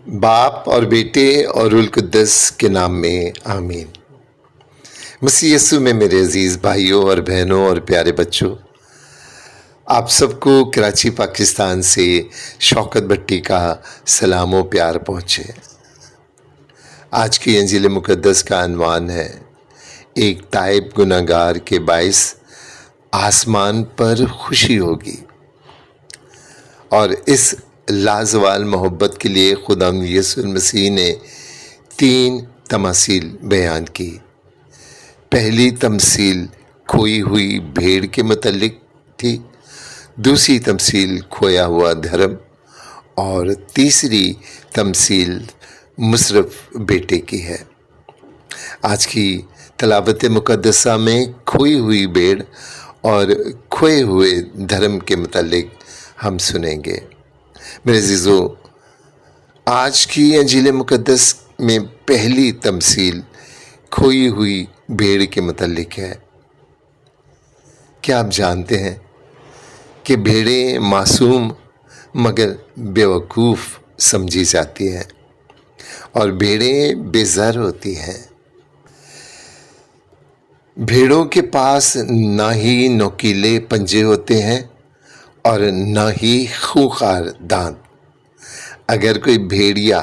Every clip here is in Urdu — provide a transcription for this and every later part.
باپ اور بیٹے اور روح القدس کے نام میں آمین۔ مسیح یسوع میں میرے عزیز بھائیوں اور بہنوں اور پیارے بچوں، آپ سب کو کراچی پاکستان سے شوکت بھٹی کا سلام و پیار پہنچے۔ آج کی انجیل مقدس کا عنوان ہے ایک تائب گناہ گار کے باعث آسمان پر خوشی ہوگی، اور اس لازوال محبت کے لیے خدا یسوع المسیح نے 3 تماثیل بیان کی۔ پہلی تمثیل کھوئی ہوئی بھیڑ کے متعلق تھی، دوسری تمثیل کھویا ہوا دھرم، اور تیسری تمثیل مصرف بیٹے کی ہے۔ آج کی تلاوت مقدسہ میں کھوئی ہوئی بھیڑ اور کھوئے ہوئے دھرم کے متعلق ہم سنیں گے۔ میرے عزیزو، آج کی انجیل مقدس میں پہلی تمثیل کھوئی ہوئی بھیڑ کے متعلق ہے۔ کیا آپ جانتے ہیں کہ بھیڑیں معصوم مگر بیوقوف سمجھی جاتی ہیں، اور بھیڑیں بے زر ہوتی ہیں۔ بھیڑوں کے پاس نہ ہی نوکیلے پنجے ہوتے ہیں اور نہ ہی خونخوار دانت۔ اگر کوئی بھیڑیا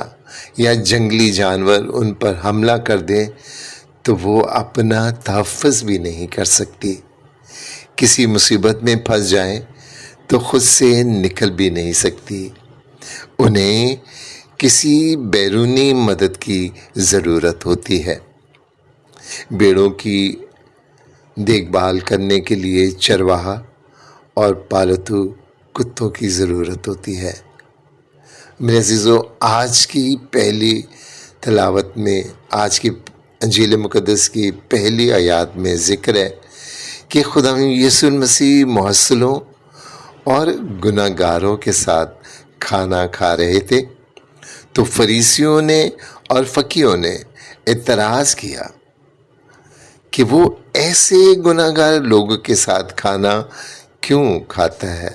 یا جنگلی جانور ان پر حملہ کر دے تو وہ اپنا تحفظ بھی نہیں کر سکتی۔ کسی مصیبت میں پھنس جائیں تو خود سے نکل بھی نہیں سکتی۔ انہیں کسی بیرونی مدد کی ضرورت ہوتی ہے۔ بھیڑوں کی دیکھ بھال کرنے کے لیے چرواہا اور پالتو کتوں کی ضرورت ہوتی ہے۔ میرے عزیزو، آج کی پہلی تلاوت میں، آج کی انجیل مقدس کی پہلی آیات میں ذکر ہے کہ خدا یسوع المسیح محصلوں اور گناہ گاروں کے ساتھ کھانا کھا رہے تھے، تو فریسیوں نے اور فقیہوں نے اعتراض کیا کہ وہ ایسے گناہ گار لوگوں کے ساتھ کھانا کیوں کھاتا ہے،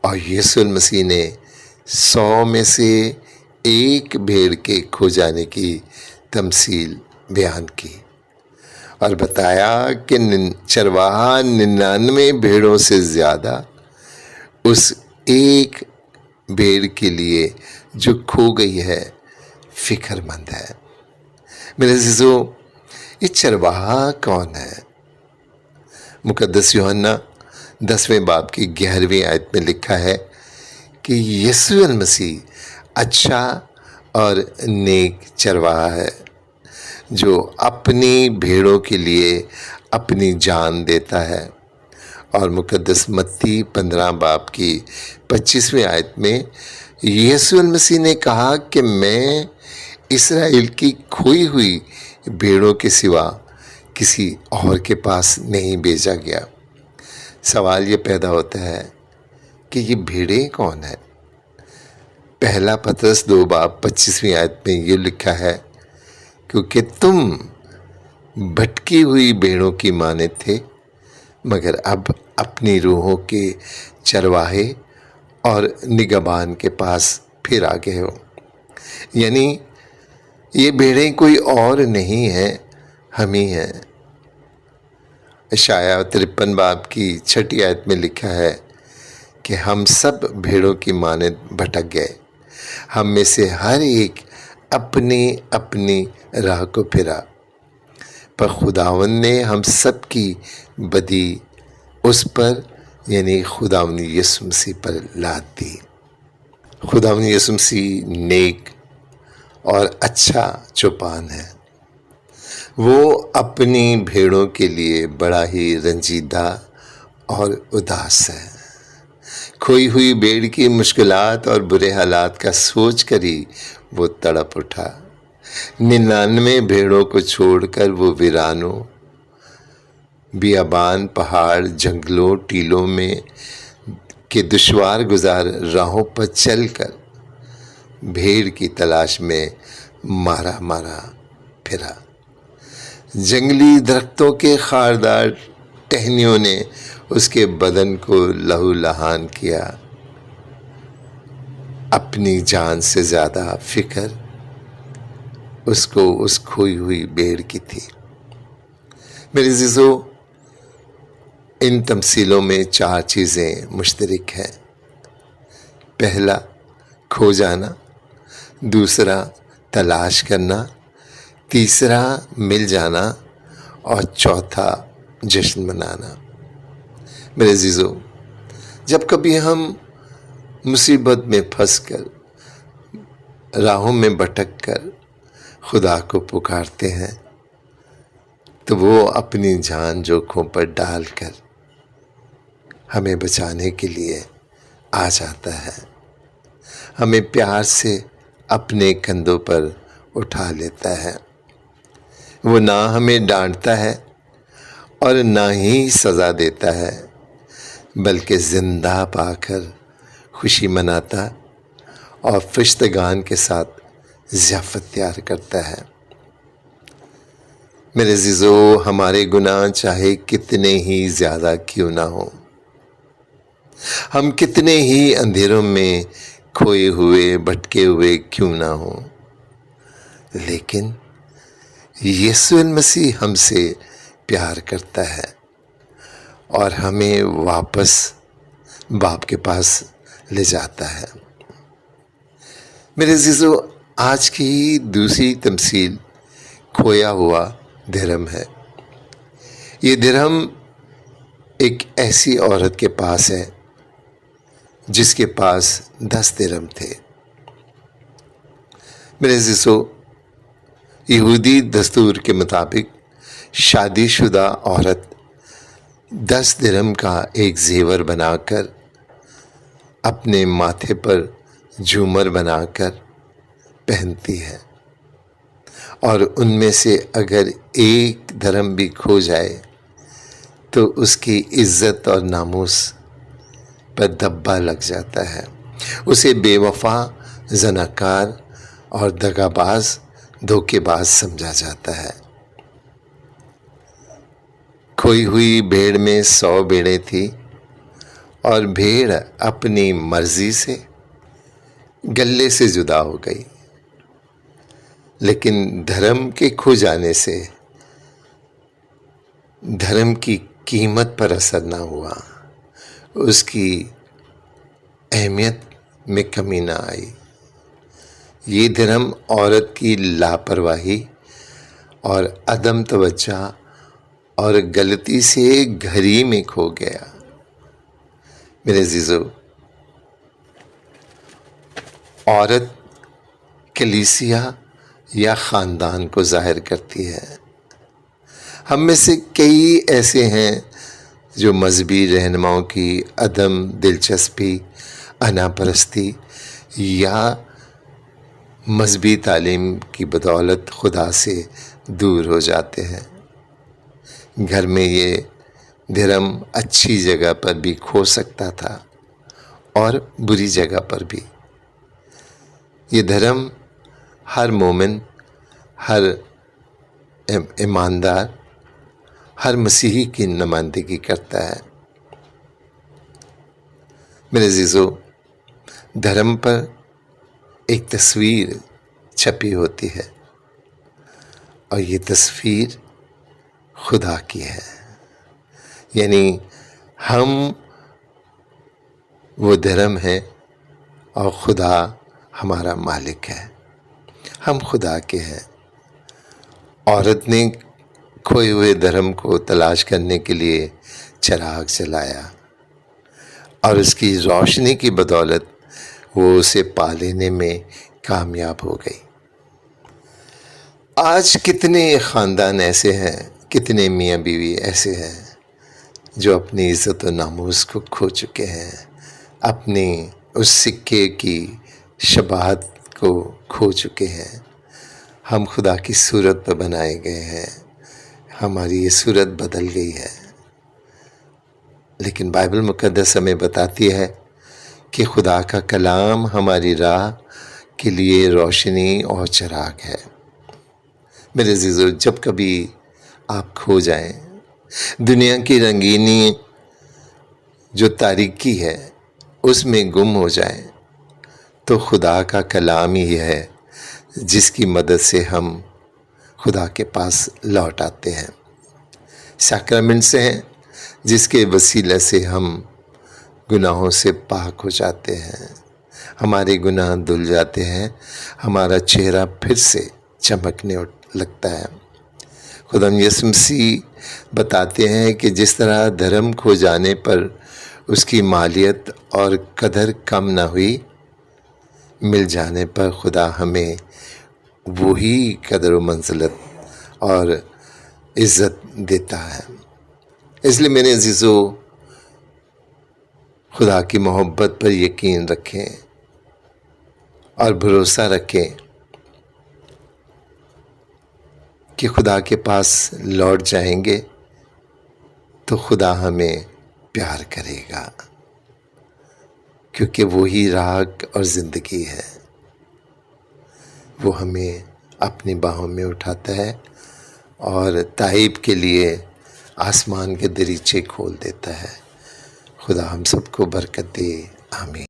اور یسوع المسیح نے 100 میں سے ایک بھیڑ کے کھو جانے کی تمثیل بیان کی، اور بتایا کہ چرواہا 99 بھیڑوں سے زیادہ اس ایک بھیڑ کے لیے جو کھو گئی ہے فکر مند ہے۔ میرے عزیزو، یہ چرواہا کون ہے؟ مقدس یوحنا 10ویں باب کی 11ویں آیت میں لکھا ہے کہ یسوع المسیح اچھا اور نیک چرواہا ہے، جو اپنی بھیڑوں کے لیے اپنی جان دیتا ہے۔ اور مقدس متی 15 باب کی 25ویں آیت میں یسوع المسیح نے کہا کہ میں اسرائیل کی کھوئی ہوئی بھیڑوں کے سوا کسی اور کے پاس نہیں بھیجا گیا۔ سوال یہ پیدا ہوتا ہے کہ یہ بھیڑیں کون ہیں؟ پہلا پطرس 2 باب 25ویں آیت میں یہ لکھا ہے، کیونکہ تم بھٹکی ہوئی بھیڑوں کی مانند تھے، مگر اب اپنی روحوں کے چرواہے اور نگہبان کے پاس پھر آ گئے ہو۔ یعنی یہ بھیڑیں کوئی اور نہیں ہیں، ہم ہی ہیں۔ اشعیاء 53 باب کی 6 آیت میں لکھا ہے کہ ہم سب بھیڑوں کی مانند بھٹک گئے، ہم میں سے ہر ایک اپنی اپنی راہ کو پھرا، پر خداوند نے ہم سب کی بدی اس پر، یعنی خداوند یسوع مسیح پر لاد دی۔ خداوند یسوع مسیح نیک اور اچھا چوپان ہے۔ وہ اپنی بھیڑوں کے لیے بڑا ہی رنجیدہ اور اداس ہے۔ کھوئی ہوئی بھیڑ کی مشکلات اور برے حالات کا سوچ کر ہی وہ تڑپ اٹھا۔ 99 بھیڑوں کو چھوڑ کر وہ ویرانوں، بیابان، پہاڑ، جنگلوں، ٹیلوں میں کے دشوار گزار راہوں پر چل کر بھیڑ کی تلاش میں مارا پھرا۔ جنگلی درختوں کے خاردار ٹہنیوں نے اس کے بدن کو لہو لہان کیا۔ اپنی جان سے زیادہ فکر اس کو اس کھوئی ہوئی بھیڑ کی تھی۔ میرے عزیزو، ان تمثیلوں میں 4 چیزیں مشترک ہیں۔ پہلا، کھو جانا، دوسرا، تلاش کرنا، تیسرا، مل جانا، اور چوتھا، جشن منانا۔ میرے عزیزو، جب کبھی ہم مصیبت میں پھنس کر، راہوں میں بھٹک کر خدا کو پکارتے ہیں تو وہ اپنی جان جوکھوں پر ڈال کر ہمیں بچانے کے لیے آ جاتا ہے، ہمیں پیار سے اپنے کندھوں پر اٹھا لیتا ہے۔ وہ نہ ہمیں ڈانٹتا ہے اور نہ ہی سزا دیتا ہے، بلکہ زندہ پا کر خوشی مناتا اور فرشتگان کے ساتھ ضیافت تیار کرتا ہے۔ میرے عزیزو، ہمارے گناہ چاہے کتنے ہی زیادہ کیوں نہ ہوں، ہم کتنے ہی اندھیروں میں کھوئے ہوئے بھٹکے ہوئے کیوں نہ ہوں، لیکن یسوع المسیح ہم سے پیار کرتا ہے اور ہمیں واپس باپ کے پاس لے جاتا ہے۔ میرے عزیزو، آج کی دوسری تمثیل کھویا ہوا درہم ہے۔ یہ درہم ایک ایسی عورت کے پاس ہے جس کے پاس 10 درہم تھے۔ میرے عزیزو، یہودی دستور کے مطابق شادی شدہ عورت 10 درہم کا ایک زیور بنا کر اپنے ماتھے پر جھومر بنا کر پہنتی ہے، اور ان میں سے اگر 1 درہم بھی کھو جائے تو اس کی عزت اور ناموس پر دھبا لگ جاتا ہے، اسے بے وفا، زناکار اور دغا باز، دھوکے باز سمجھا جاتا ہے۔ کھوئی ہوئی بھیڑ میں 100 بھیڑیں تھیں اور بھیڑ اپنی مرضی سے گلے سے جدا ہو گئی، لیکن دھرم کے کھو جانے سے دھرم کی قیمت پر اثر نہ ہوا، اس کی اہمیت میں کمی نہ آئی۔ یہ درہم عورت کی لاپرواہی اور عدم توجہ اور غلطی سے گھر میں کھو گیا۔ میرے عزیزو، عورت کلیسیا یا خاندان کو ظاہر کرتی ہے۔ ہم میں سے کئی ایسے ہیں جو مذہبی رہنماؤں کی عدم دلچسپی، انا پرستی یا مذہبی تعلیم کی بدولت خدا سے دور ہو جاتے ہیں۔ گھر میں یہ درہم اچھی جگہ پر بھی کھو سکتا تھا اور بری جگہ پر بھی۔ یہ دھرم ہر مومن، ہر ایماندار، ہر مسیحی کی نمائندگی کرتا ہے۔ میرے عزیزو، دھرم پر ایک تصویر چھپی ہوتی ہے اور یہ تصویر خدا کی ہے، یعنی ہم وہ دھرم ہے اور خدا ہمارا مالک ہے، ہم خدا کے ہیں۔ عورت نے کھوئے ہوئے دھرم کو تلاش کرنے کے لیے چراغ جلایا اور اس کی روشنی کی بدولت وہ اسے پا لینے میں کامیاب ہو گئی۔ آج کتنے خاندان ایسے ہیں، کتنے میاں بیوی ایسے ہیں جو اپنی عزت و ناموس کو کھو چکے ہیں، اپنی اس سکے کی شباہت کو کھو چکے ہیں۔ ہم خدا کی صورت پر بنائے گئے ہیں، ہماری یہ صورت بدل گئی ہے، لیکن بائبل مقدس ہمیں بتاتی ہے کہ خدا کا کلام ہماری راہ کے لیے روشنی اور چراغ ہے۔ میرے عزیزو، جب کبھی آپ کھو جائیں، دنیا کی رنگینی جو تاریکی ہے اس میں گم ہو جائیں، تو خدا کا کلام ہی ہے جس کی مدد سے ہم خدا کے پاس لوٹ آتے ہیں۔ سیکرمنٹس ہیں جس کے وسیلے سے ہم گناہوں سے پاک ہو جاتے ہیں، ہمارے گناہ دھل جاتے ہیں، ہمارا چہرہ پھر سے چمکنے لگتا ہے۔ خدا یسوع مسیح بتاتے ہیں کہ جس طرح دھرم کھو جانے پر اس کی مالیت اور قدر کم نہ ہوئی، مل جانے پر خدا ہمیں وہی قدر و منزلت اور عزت دیتا ہے۔ اس لیے میرے عزیزو، خدا کی محبت پر یقین رکھیں اور بھروسہ رکھیں کہ خدا کے پاس لوٹ جائیں گے تو خدا ہمیں پیار کرے گا، کیونکہ وہی راہ اور زندگی ہے۔ وہ ہمیں اپنی باہوں میں اٹھاتا ہے اور تائب کے لیے آسمان کے دریچے کھول دیتا ہے۔ خدا ہم سب کو برکت دے، آمین۔